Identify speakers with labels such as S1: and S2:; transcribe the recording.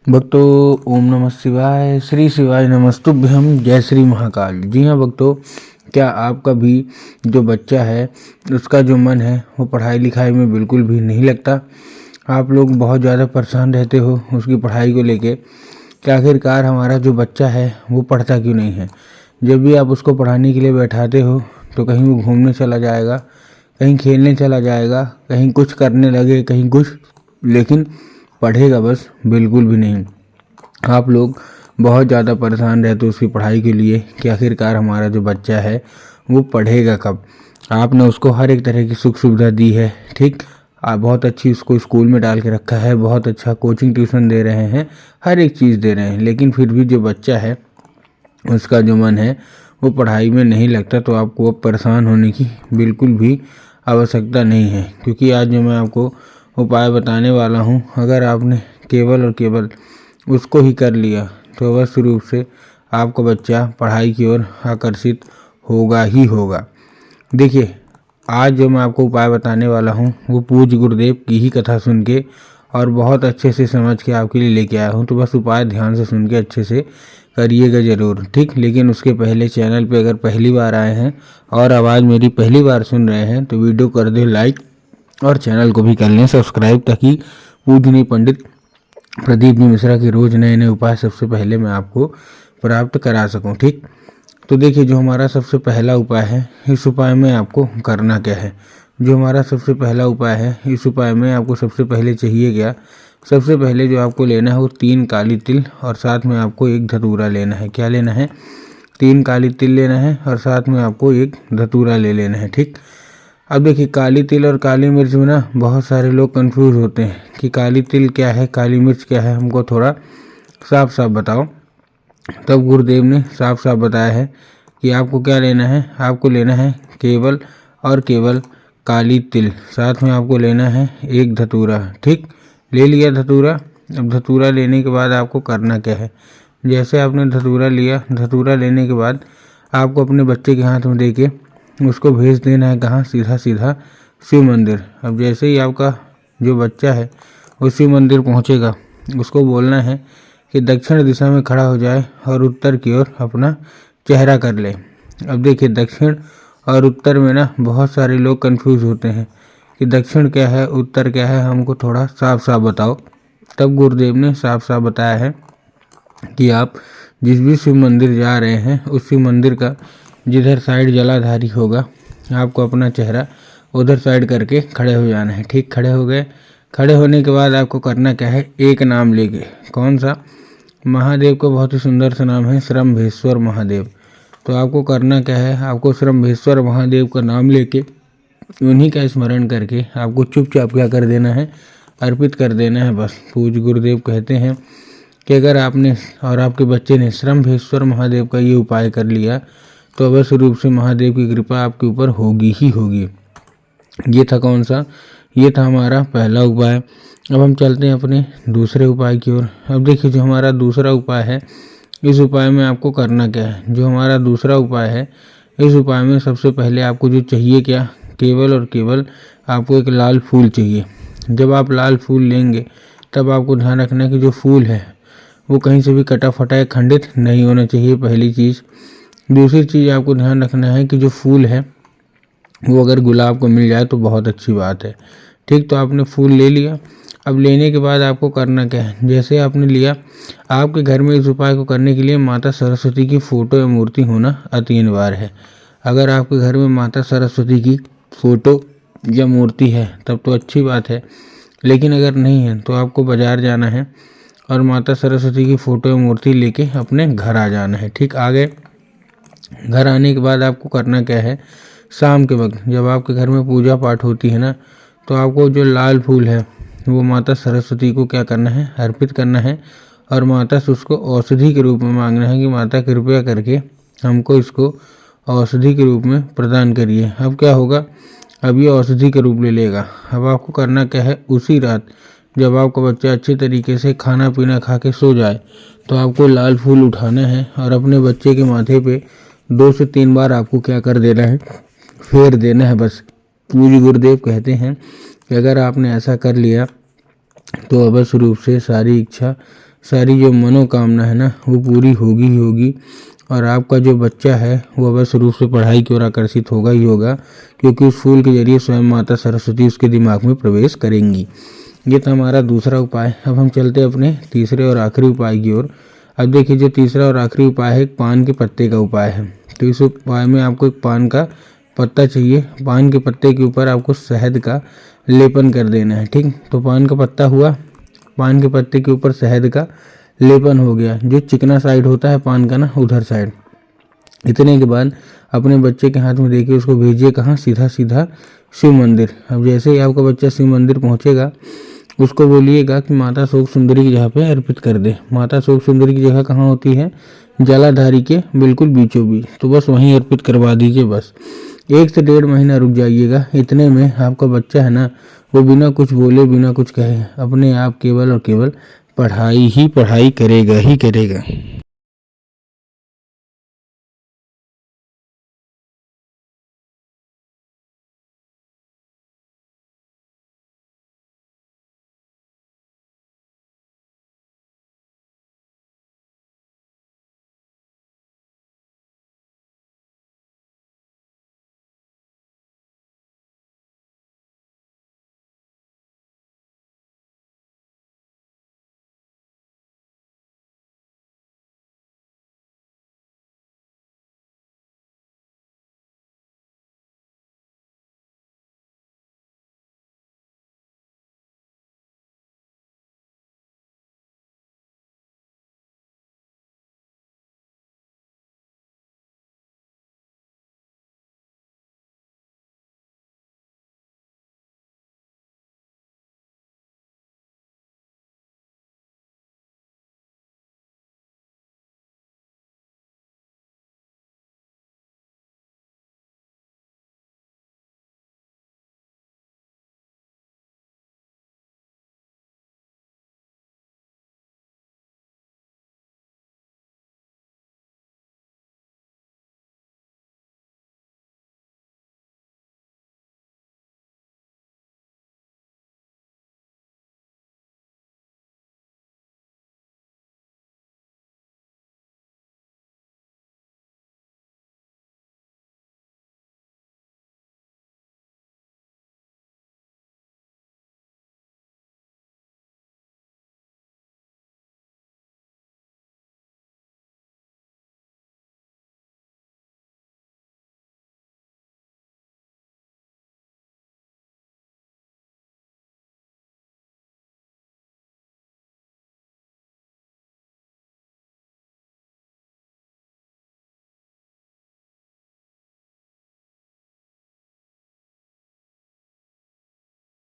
S1: भक्तों, ओम नमः शिवाय, श्री शिवाय नमस्तुभ्यम, जय श्री महाकाल। जी हाँ भक्तों, क्या आपका भी जो बच्चा है उसका जो मन है वो पढ़ाई लिखाई में बिल्कुल भी नहीं लगता। आप लोग बहुत ज़्यादा परेशान रहते हो उसकी पढ़ाई को लेके कि आखिरकार हमारा जो बच्चा है वो पढ़ता क्यों नहीं है। जब भी आप उसको पढ़ाने के लिए बैठाते हो तो कहीं वो घूमने चला जाएगा, कहीं खेलने चला जाएगा, कहीं कुछ करने लगे, कहीं कुछ, लेकिन पढ़ेगा बस बिल्कुल भी नहीं। आप लोग बहुत ज़्यादा परेशान रहते हो उसकी पढ़ाई के लिए कि आखिरकार हमारा जो बच्चा है वो पढ़ेगा कब। आपने उसको हर एक तरह की सुख सुविधा दी है, ठीक। आप बहुत अच्छी उसको स्कूल में डाल के रखा है, बहुत अच्छा कोचिंग ट्यूशन दे रहे हैं, हर एक चीज़ दे रहे हैं, लेकिन फिर भी जो बच्चा है उसका जो मन है वो पढ़ाई में नहीं लगता। तो आपको अब परेशान होने की बिल्कुल भी आवश्यकता नहीं है, क्योंकि आज जो मैं आपको उपाय बताने वाला हूँ, अगर आपने केवल और केवल उसको ही कर लिया तो अवश्य रूप से आपका बच्चा पढ़ाई की ओर आकर्षित होगा ही होगा। देखिए, आज जो मैं आपको उपाय बताने वाला हूँ वो पूज्य गुरुदेव की ही कथा सुन के और बहुत अच्छे से समझ के आपके लिए लेके आया हूँ। तो बस उपाय ध्यान से सुन के अच्छे से करिएगा ज़रूर, ठीक। लेकिन उसके पहले चैनल पे अगर पहली बार आए हैं और आवाज़ मेरी पहली बार सुन रहे हैं तो वीडियो कर दे लाइक और चैनल को भी कर लें सब्सक्राइब, ताकि पूजनीय पंडित प्रदीप जी मिश्रा के रोज़ नए नए उपाय सबसे पहले मैं आपको प्राप्त करा सकूं, ठीक। तो देखिए, जो हमारा सबसे पहला उपाय है, इस उपाय में आपको करना क्या है। जो हमारा सबसे पहला उपाय है, इस उपाय में आपको सबसे पहले चाहिए क्या। सबसे पहले जो आपको लेना है वो 3 काली तिल और साथ में आपको 1 धतूरा लेना है। क्या लेना है? 3 काली तिल लेना है और साथ में आपको 1 धतूरा ले लेना है, ठीक। अब देखिए, काली तिल और काली मिर्च में ना बहुत सारे लोग कंफ्यूज होते हैं कि काली तिल क्या है, काली मिर्च क्या है, हमको थोड़ा साफ साफ बताओ। तब गुरुदेव ने साफ साफ बताया है कि आपको क्या लेना है। आपको लेना है केवल और केवल काली तिल, साथ में आपको लेना है 1 धतूरा, ठीक। ले लिया धतूरा। अब धतूरा लेने के बाद आपको करना क्या है। जैसे आपने धतूरा लिया, धतूरा लेने के बाद आपको अपने बच्चे के हाथ में दे के उसको भेज देना है कहाँ, सीधा सीधा शिव मंदिर। अब जैसे ही आपका जो बच्चा है वो शिव मंदिर पहुँचेगा, उसको बोलना है कि दक्षिण दिशा में खड़ा हो जाए और उत्तर की ओर अपना चेहरा कर ले। अब देखिए, दक्षिण और उत्तर में ना बहुत सारे लोग कंफ्यूज होते हैं कि दक्षिण क्या है, उत्तर क्या है, हमको थोड़ा साफ साफ बताओ। तब गुरुदेव ने साफ साफ बताया है कि आप जिस भी शिव मंदिर जा रहे हैं उस शिव मंदिर का जिधर साइड जलाधारी होगा, आपको अपना चेहरा उधर साइड करके खड़े हो जाना है, ठीक। खड़े हो गए। खड़े होने के बाद आपको करना क्या है, एक नाम लेके। कौन सा? महादेव का बहुत ही सुंदर सा नाम है, श्रम्भेश्वर महादेव। तो आपको करना क्या है, आपको श्रम्भेश्वर महादेव का नाम लेके उन्हीं का स्मरण करके आपको चुपचाप क्या कर देना है, अर्पित कर देना है बस। पूज्य गुरुदेव कहते हैं कि अगर आपने और आपके बच्चे ने श्रम्भेश्वर महादेव का ये उपाय कर लिया तो अवश्य रूप से महादेव की कृपा आपके ऊपर होगी ही होगी। ये था कौन सा? ये था हमारा पहला उपाय। अब हम चलते हैं अपने दूसरे उपाय की ओर। अब देखिए, जो हमारा दूसरा उपाय है, इस उपाय में आपको करना क्या है। जो हमारा दूसरा उपाय है, इस उपाय में सबसे पहले आपको जो चाहिए क्या, केवल और केवल आपको एक लाल फूल चाहिए। जब आप लाल फूल लेंगे तब आपको ध्यान रखना है कि जो फूल है वो कहीं से भी कटा फटा या खंडित नहीं होना चाहिए, पहली चीज़। दूसरी चीज़ आपको ध्यान रखना है कि जो फूल है वो अगर गुलाब को मिल जाए तो बहुत अच्छी बात है, ठीक। तो आपने फूल ले लिया। अब लेने के बाद आपको करना क्या है, जैसे आपने लिया, आपके घर में इस उपाय को करने के लिए माता सरस्वती की फ़ोटो या मूर्ति होना अति अनिवार्य है। अगर आपके घर में माता सरस्वती की फ़ोटो या मूर्ति है तब तो अच्छी बात है, लेकिन अगर नहीं है तो आपको बाज़ार जाना है और माता सरस्वती की फ़ोटो या मूर्ति लेके अपने घर आ जाना है, ठीक। आ गए। घर आने के बाद आपको करना क्या है, शाम के वक्त जब आपके घर में पूजा पाठ होती है ना, तो आपको जो लाल फूल है वो माता सरस्वती को क्या करना है, अर्पित करना है और माता से उसको औषधि के रूप में मांगना है कि माता कृपया करके हमको इसको औषधि के रूप में प्रदान करिए। अब क्या होगा, अब ये औषधि के रूप ले लेगा। अब आपको करना क्या है, उसी रात जब आपका बच्चा अच्छे तरीके से खाना पीना खा के सो जाए तो आपको लाल फूल उठाना है और अपने बच्चे के माथे पे 2 से 3 बार आपको क्या कर देना है, फेर देना है बस। पूज्य गुरुदेव कहते हैं कि अगर आपने ऐसा कर लिया तो अवश्य रूप से सारी इच्छा सारी जो मनोकामना है ना वो पूरी होगी ही होगी। और आपका जो बच्चा है वो अवश्य रूप से पढ़ाई की ओर आकर्षित होगा ही होगा, क्योंकि उस फूल के जरिए स्वयं माता सरस्वती उसके दिमाग में प्रवेश करेंगी। ये था हमारा दूसरा उपाय। अब हम चलते हैं अपने तीसरे और आखिरी उपाय की ओर। अब देखिए, जो तीसरा और आखिरी उपाय है एक पान के पत्ते का उपाय है। तो इस उपाय में आपको एक पान का पत्ता चाहिए। पान के पत्ते के ऊपर आपको शहद का लेपन कर देना है। ठीक, तो पान का पत्ता हुआ, पान के पत्ते के ऊपर शहद का लेपन हो गया, जो चिकना साइड होता है पान का ना उधर साइड। इतने के बाद अपने बच्चे के हाथ में देखिए, उसको भेजिए कहाँ, सीधा सीधा शिव मंदिर। अब जैसे ही आपका बच्चा शिव मंदिर पहुँचेगा, उसको बोलिएगा कि माता शोक सुंदरी की जगह पे अर्पित कर दे। माता शोक सुंदरी की जगह कहाँ होती है? जलाधारी के बिल्कुल बीचों बीच। तो बस वहीं अर्पित करवा दीजिए। बस 1 से 1.5 महीना रुक जाइएगा। इतने में आपका बच्चा है ना, वो बिना कुछ बोले बिना कुछ कहे अपने आप केवल और केवल पढ़ाई ही पढ़ाई करेगा ही करेगा।